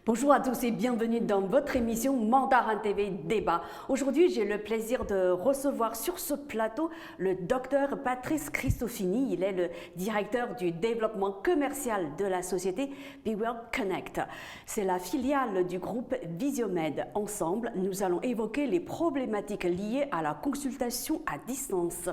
Bonjour à tous et bienvenue dans votre émission Mandarin TV Débat. Aujourd'hui, j'ai le plaisir de recevoir sur ce plateau le docteur Patrice Cristofini. Il est le directeur du développement commercial de la société BeWell Connect. C'est la filiale du groupe Visiomed. Ensemble, nous allons évoquer les problématiques liées à la consultation à distance.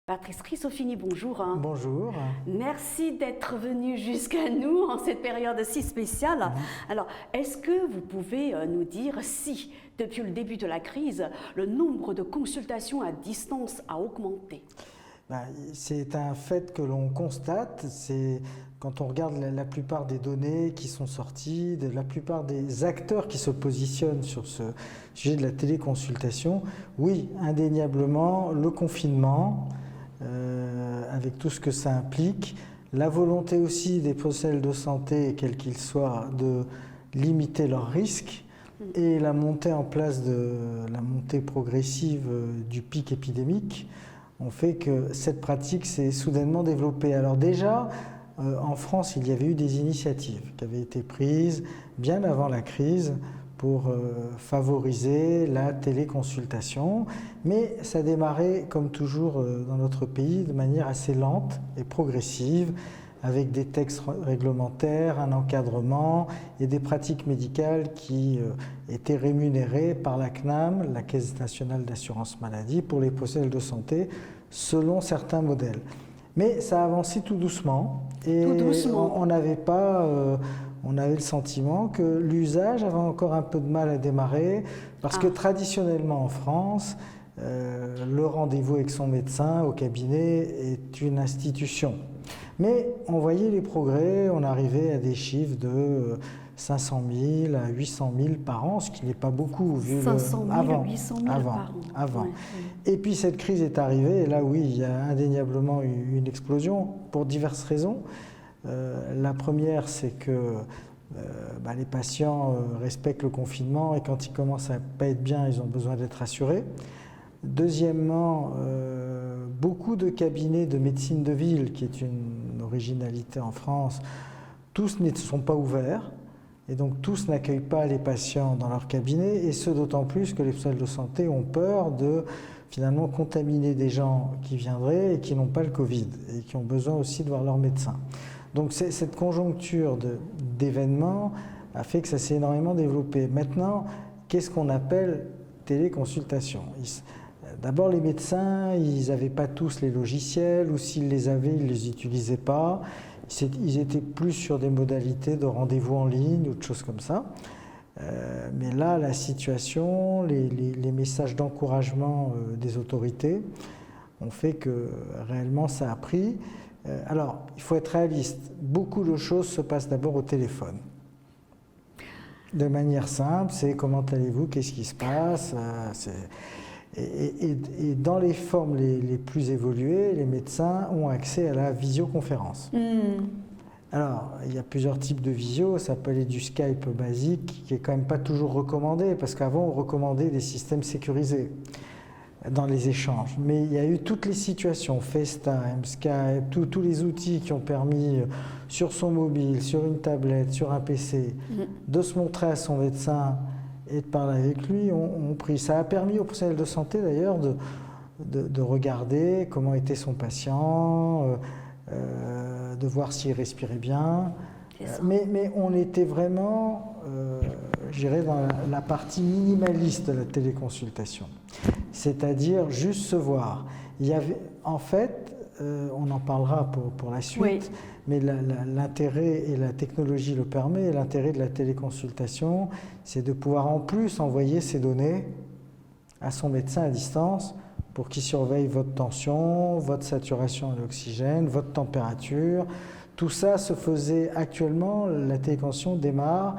Patrice Cristofini, bonjour. Bonjour. Merci d'être venu jusqu'à nous en cette période si spéciale. Alors, est-ce que vous pouvez nous dire si, depuis le début de la crise, le nombre de consultations à distance a augmenté? C'est un fait que l'on constate, c'est quand on regarde la plupart des données qui sont sorties, la plupart des acteurs qui se positionnent sur ce sujet de la téléconsultation, oui, indéniablement, le confinement, avec tout ce que ça implique, la volonté aussi des professionnels de santé, quels qu'ils soient, de limiter leurs risques, et la montée en place la montée progressive du pic épidémique ont fait que cette pratique s'est soudainement développée. Alors déjà, en France, il y avait eu des initiatives qui avaient été prises bien avant la crise pour favoriser la téléconsultation, mais ça démarrait, comme toujours dans notre pays, de manière assez lente et progressive, avec des textes réglementaires, un encadrement et des pratiques médicales qui étaient rémunérées par la CNAM, la Caisse nationale d'assurance maladie, pour les professionnels de santé, selon certains modèles. Mais ça a avancé tout doucement, et on n'avait pas... on avait le sentiment que l'usage avait encore un peu de mal à démarrer, parce que traditionnellement en France, le rendez-vous avec son médecin au cabinet est une institution. Mais on voyait les progrès, on arrivait à des chiffres de 500 000 à 800 000 par an, ce qui n'est pas beaucoup vu 500 000, 800 000 par an. Ouais. Et puis cette crise est arrivée, et là oui, il y a indéniablement eu une explosion pour diverses raisons. La première, c'est que les patients respectent le confinement, et quand ils commencent à ne pas être bien, ils ont besoin d'être rassurés. Deuxièmement, beaucoup de cabinets de médecine de ville, qui est une originalité en France, tous ne sont pas ouverts, et donc tous n'accueillent pas les patients dans leur cabinet, et ce d'autant plus que les professionnels de santé ont peur de finalement contaminer des gens qui viendraient et qui n'ont pas le Covid, et qui ont besoin aussi de voir leur médecin. Donc cette conjoncture d'événements a fait que ça s'est énormément développé. Maintenant, qu'est-ce qu'on appelle téléconsultation ? D'abord, les médecins, ils n'avaient pas tous les logiciels, ou s'ils les avaient, ils ne les utilisaient pas. Ils étaient plus sur des modalités de rendez-vous en ligne ou de choses comme ça. Mais là, la situation, les messages d'encouragement des autorités ont fait que réellement ça a pris. Alors, il faut être réaliste. Beaucoup de choses se passent d'abord au téléphone. De manière simple, c'est comment allez-vous, qu'est-ce qui se passe. Et dans les formes les plus évoluées, les médecins ont accès à la visioconférence. Alors, il y a plusieurs types de visio, ça peut aller du Skype basique, qui est quand même pas toujours recommandé, parce qu'avant on recommandait des systèmes sécurisés dans les échanges. Mais il y a eu toutes les situations, FaceTime, Skype, tous les outils qui ont permis, sur son mobile, sur une tablette, sur un PC, de se montrer à son médecin et de parler avec lui, ont pris. Ça a permis aux professionnels de santé d'ailleurs de regarder comment était son patient, de voir s'il respirait bien. Mais on était vraiment, je dirais, dans la partie minimaliste de la téléconsultation. C'est-à-dire juste se voir. Il y avait, en fait, on en parlera pour la suite, mais l'intérêt, et la technologie le permet, l'intérêt de la téléconsultation, c'est de pouvoir en plus envoyer ces données à son médecin à distance pour qu'il surveille votre tension, votre saturation en oxygène, votre température. Tout ça se faisait actuellement, la téléconsultation démarre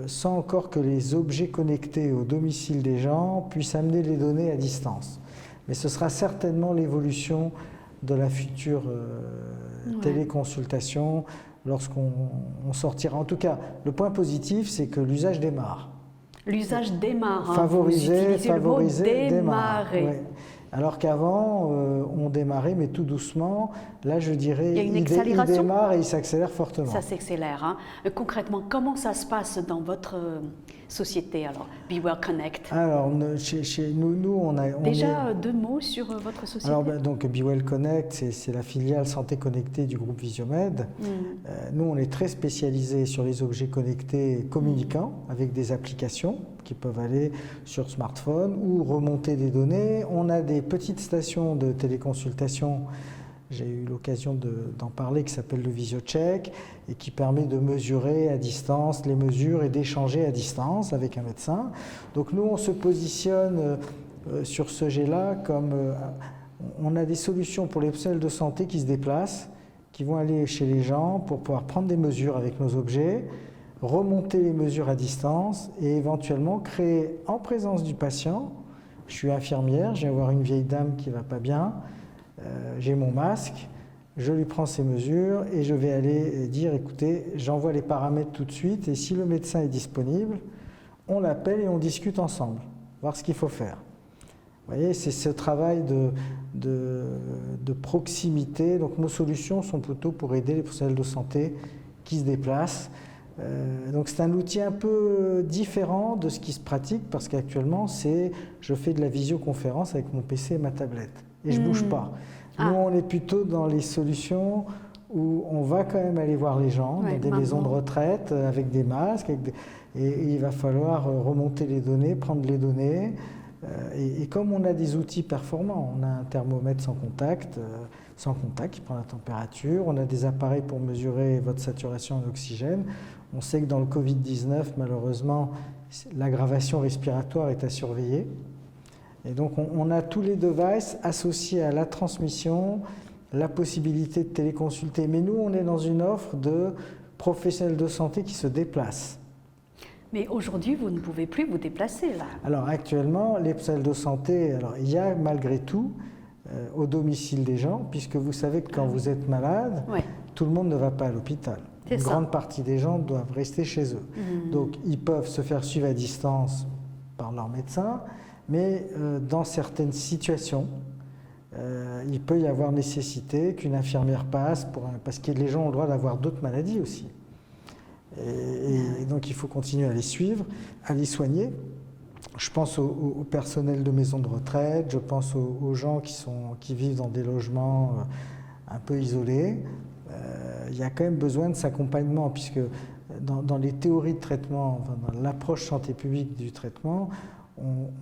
sans encore que les objets connectés au domicile des gens puissent amener les données à distance. Mais ce sera certainement l'évolution de la future téléconsultation lorsqu'on sortira. En tout cas, le point positif, c'est que l'usage démarre. L'usage démarre. Favoriser, démarrer. Ouais. Alors qu'avant, on démarrait, mais tout doucement. Là, je dirais, il y a une il accélération. démarre et il s'accélère fortement. Ça s'accélère. Hein. Concrètement, comment ça se passe dans votre société, alors, Be Well Connect? Alors, chez nous, on a... Déjà, 2 mots sur votre société. Alors, donc, Be Well Connect, c'est la filiale santé connectée du groupe Visiomed. Nous, on est très spécialisé sur les objets connectés communicants, avec des applications qui peuvent aller sur smartphone ou remonter des données. On a des petites stations de téléconsultation, j'ai eu l'occasion d'en parler, qui s'appelle le VisioCheck et qui permet de mesurer à distance les mesures et d'échanger à distance avec un médecin. Donc nous, on se positionne sur ce jet-là comme on a des solutions pour les professionnels de santé qui se déplacent, qui vont aller chez les gens pour pouvoir prendre des mesures avec nos objets, remonter les mesures à distance et éventuellement créer en présence du patient. Je suis infirmière, je vais voir une vieille dame qui ne va pas bien, j'ai mon masque, je lui prends ses mesures et je vais aller dire écoutez, j'envoie les paramètres tout de suite et si le médecin est disponible, on l'appelle et on discute ensemble, voir ce qu'il faut faire. Vous voyez, c'est ce travail de proximité. Donc nos solutions sont plutôt pour aider les professionnels de santé qui se déplacent. Donc c'est un outil un peu différent de ce qui se pratique parce qu'actuellement je fais de la visioconférence avec mon PC et ma tablette et je ne bouge pas. Nous on est plutôt dans les solutions où on va quand même aller voir les gens dans des maisons de retraite avec des masques et il va falloir remonter les données, prendre les données et comme on a des outils performants, on a un thermomètre sans contact qui prend la température, on a des appareils pour mesurer votre saturation en oxygène. On sait que dans le Covid-19, malheureusement, l'aggravation respiratoire est à surveiller. Et donc, on a tous les devices associés à la transmission, la possibilité de téléconsulter. Mais nous, on est dans une offre de professionnels de santé qui se déplacent. Mais aujourd'hui, vous ne pouvez plus vous déplacer, là. Alors, actuellement, les professionnels de santé, alors, il y a malgré tout au domicile des gens, puisque vous savez que quand vous êtes malade, tout le monde ne va pas à l'hôpital. Une grande partie des gens doivent rester chez eux. Donc, ils peuvent se faire suivre à distance par leur médecin, mais dans certaines situations, il peut y avoir nécessité qu'une infirmière passe, parce que les gens ont le droit d'avoir d'autres maladies aussi. Et donc, il faut continuer à les suivre, à les soigner. Je pense au personnel de maisons de retraite, je pense aux gens qui vivent dans des logements un peu isolés. Il y a quand même besoin de cet accompagnement, puisque dans les théories de traitement, enfin, dans l'approche santé publique du traitement,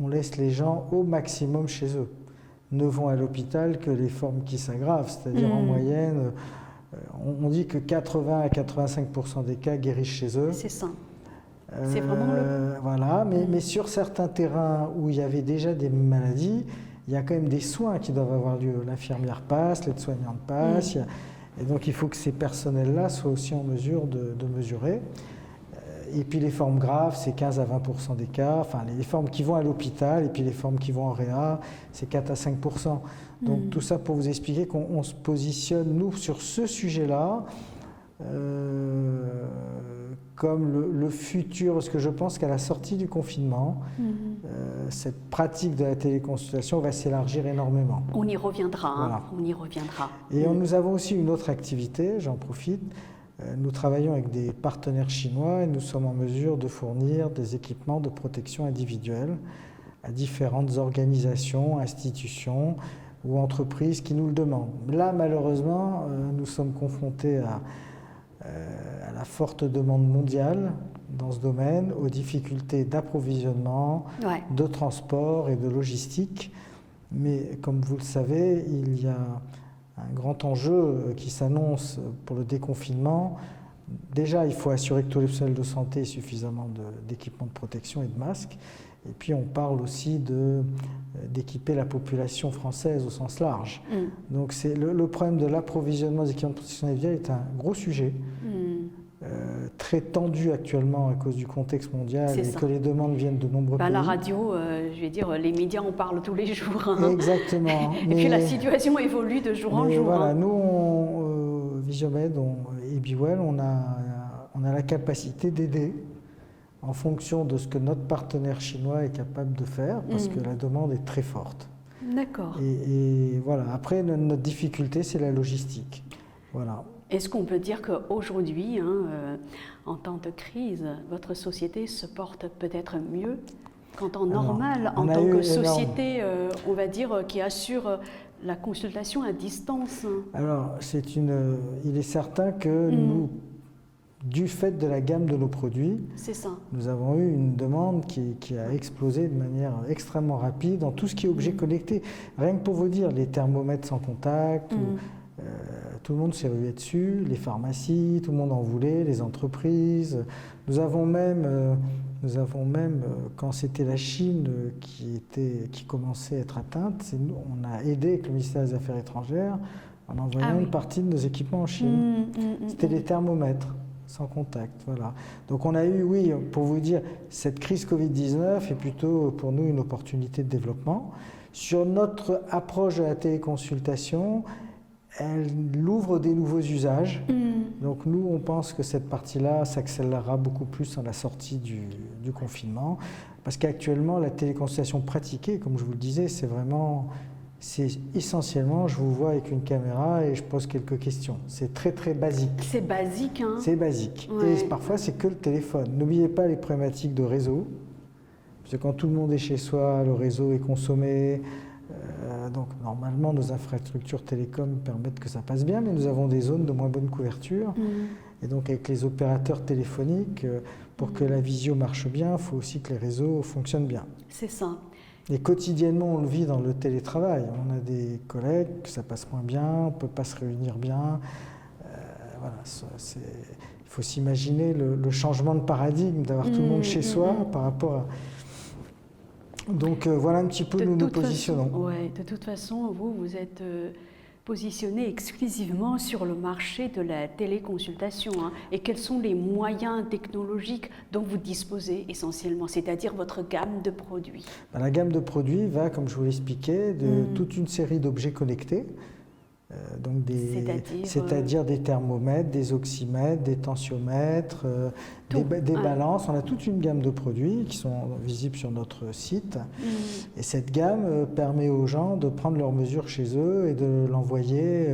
on laisse les gens au maximum chez eux. Ne vont à l'hôpital que les formes qui s'aggravent, c'est-à-dire en moyenne, on dit que 80 à 85% des cas guérissent chez eux. C'est ça. C'est vraiment Voilà, mais sur certains terrains où il y avait déjà des maladies, il y a quand même des soins qui doivent avoir lieu. L'infirmière passe, l'aide-soignante passe, et donc il faut que ces personnels-là soient aussi en mesure de mesurer. Et puis les formes graves, c'est 15 à 20% des cas, enfin les formes qui vont à l'hôpital et puis les formes qui vont en réa, c'est 4 à 5%. Donc tout ça pour vous expliquer qu'on se positionne, nous, sur ce sujet-là, comme le futur, parce que je pense qu'à la sortie du confinement, cette pratique de la téléconsultation va s'élargir énormément. On y reviendra, voilà. Hein, on y reviendra. Et nous avons aussi une autre activité, j'en profite. Nous travaillons avec des partenaires chinois et nous sommes en mesure de fournir des équipements de protection individuelle à différentes organisations, institutions ou entreprises qui nous le demandent. Là, malheureusement, nous sommes confrontés à la forte demande mondiale dans ce domaine, aux difficultés d'approvisionnement, de transport et de logistique. Mais comme vous le savez, il y a un grand enjeu qui s'annonce pour le déconfinement. Déjà, il faut assurer que tous les professionnels de santé aient suffisamment d'équipements de protection et de masques. Et puis, on parle aussi d'équiper la population française au sens large. Donc, le problème de l'approvisionnement des équipements de protection individuelle est un gros sujet, très tendu actuellement à cause du contexte mondial et que les demandes viennent de nombreux pays. La radio, je vais dire, les médias en parlent tous les jours. Hein. Exactement. Et puis la situation évolue de jour en jour. Voilà, nous, Visiomed et Be Well, on a la capacité d'aider en fonction de ce que notre partenaire chinois est capable de faire, parce que la demande est très forte. D'accord. Et voilà, après, notre difficulté, c'est la logistique. Voilà. Est-ce qu'on peut dire qu'aujourd'hui, en temps de crise, votre société se porte peut-être mieux qu'en temps normal, en tant que société, on va dire, qui assure la consultation à distance? Alors, il est certain que nous, du fait de la gamme de nos produits, c'est ça. Nous avons eu une demande qui a explosé de manière extrêmement rapide dans tout ce qui est objets connectés. Rien que pour vous dire, les thermomètres sans contact, tout le monde s'est rué dessus, les pharmacies, tout le monde en voulait, les entreprises. Nous avons même, quand c'était la Chine qui commençait à être atteinte, on a aidé avec le ministère des Affaires étrangères en envoyant une partie de nos équipements en Chine. C'était les thermomètres sans contact, voilà. Donc on a eu, oui, pour vous dire, cette crise Covid-19 est plutôt pour nous une opportunité de développement. Sur notre approche de la téléconsultation, elle ouvre des nouveaux usages. Donc nous, on pense que cette partie-là s'accélérera beaucoup plus à la sortie du confinement, parce qu'actuellement, la téléconsultation pratiquée, comme je vous le disais, c'est essentiellement, je vous vois avec une caméra et je pose quelques questions. C'est très très basique. C'est basique, hein? C'est basique. Ouais. Et parfois, c'est que le téléphone. N'oubliez pas les problématiques de réseau. Parce que quand tout le monde est chez soi, le réseau est consommé. Donc normalement, nos infrastructures télécom permettent que ça passe bien, mais nous avons des zones de moins bonne couverture. Et donc avec les opérateurs téléphoniques, pour que la visio marche bien, il faut aussi que les réseaux fonctionnent bien. C'est ça. Et quotidiennement, on le vit dans le télétravail. On a des collègues que ça passe moins bien, on ne peut pas se réunir bien. Voilà, il faut s'imaginer le changement de paradigme, d'avoir tout le monde chez soi par rapport à... Donc voilà un petit peu où nous nous positionnons. De toute façon, vous êtes positionné exclusivement sur le marché de la téléconsultation. Et quels sont les moyens technologiques dont vous disposez essentiellement, c'est-à-dire votre gamme de produits? La gamme de produits va, comme je vous l'expliquais, de toute une série d'objets connectés. Donc c'est-à-dire des thermomètres, des oxymètres, des tensiomètres, des balances. On a toute une gamme de produits qui sont visibles sur notre site. Et cette gamme permet aux gens de prendre leurs mesures chez eux et de l'envoyer.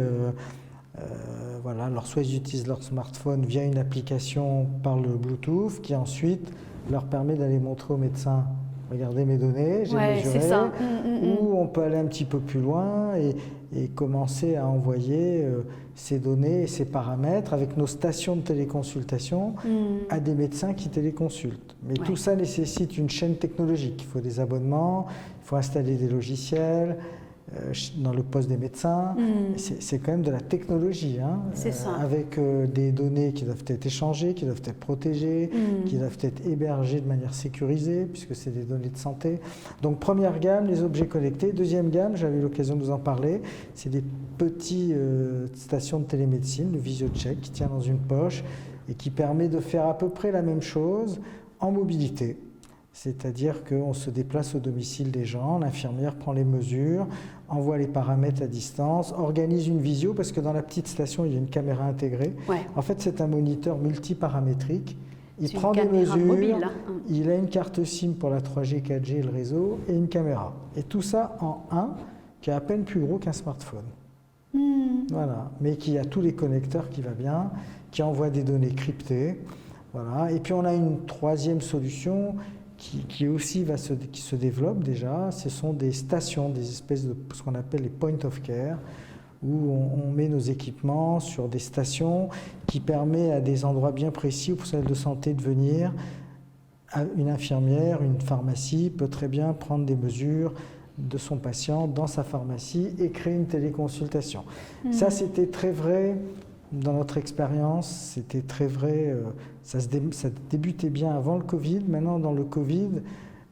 Voilà. Alors soit ils utilisent leur smartphone via une application par le Bluetooth qui ensuite leur permet d'aller montrer au médecin: regardez mes données, j'ai mesuré. Ça. Ou on peut aller un petit peu plus loin et commencer à envoyer ces données et ces paramètres avec nos stations de téléconsultation à des médecins qui téléconsultent. Mais tout ça nécessite une chaîne technologique. Il faut des abonnements, il faut installer des logiciels dans le poste des médecins. C'est quand même de la technologie, C'est ça. avec des données qui doivent être échangées, qui doivent être protégées, qui doivent être hébergées de manière sécurisée, puisque c'est des données de santé. Donc première gamme, les objets connectés. Deuxième gamme, j'avais eu l'occasion de vous en parler, c'est des petites stations de télémédecine, le VisioCheck, qui tient dans une poche et qui permet de faire à peu près la même chose en mobilité. C'est-à-dire qu'on se déplace au domicile des gens, l'infirmière prend les mesures, envoie les paramètres à distance, organise une visio, parce que dans la petite station, il y a une caméra intégrée. En fait, c'est un moniteur multiparamétrique. Il prend des mesures, mobile, il a une carte SIM pour la 3G, 4G, le réseau, et une caméra. Et tout ça en un, qui est à peine plus gros qu'un smartphone. Voilà, mais qui a tous les connecteurs qui va bien, qui envoie des données cryptées. Voilà. Et puis on a une troisième solution qui aussi qui se développe déjà. Ce sont des stations, des espèces de ce qu'on appelle les point of care, où on met nos équipements sur des stations qui permet à des endroits bien précis au personnel de santé de venir. Une infirmière, une pharmacie peut très bien prendre des mesures de son patient dans sa pharmacie et créer une téléconsultation. Ça, c'était très vrai dans notre expérience, c'était très vrai. Ça débutait bien avant le Covid. Maintenant, dans le Covid,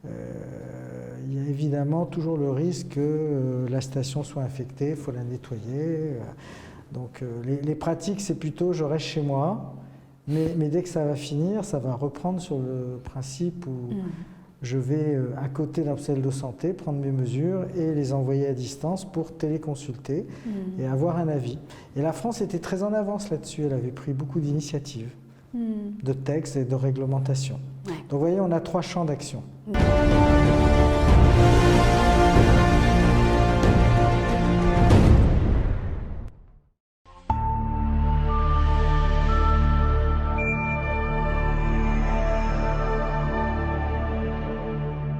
il y a évidemment toujours le risque que la station soit infectée, il faut la nettoyer. Donc les pratiques, c'est plutôt je reste chez moi, mais dès que ça va finir, ça va reprendre sur le principe où je vais à côté d'un personnel de santé prendre mes mesures et les envoyer à distance pour téléconsulter et avoir un avis. Et la France était très en avance là-dessus, elle avait pris beaucoup d'initiatives, de textes et de réglementations. Donc vous voyez, on a 3 champs d'action.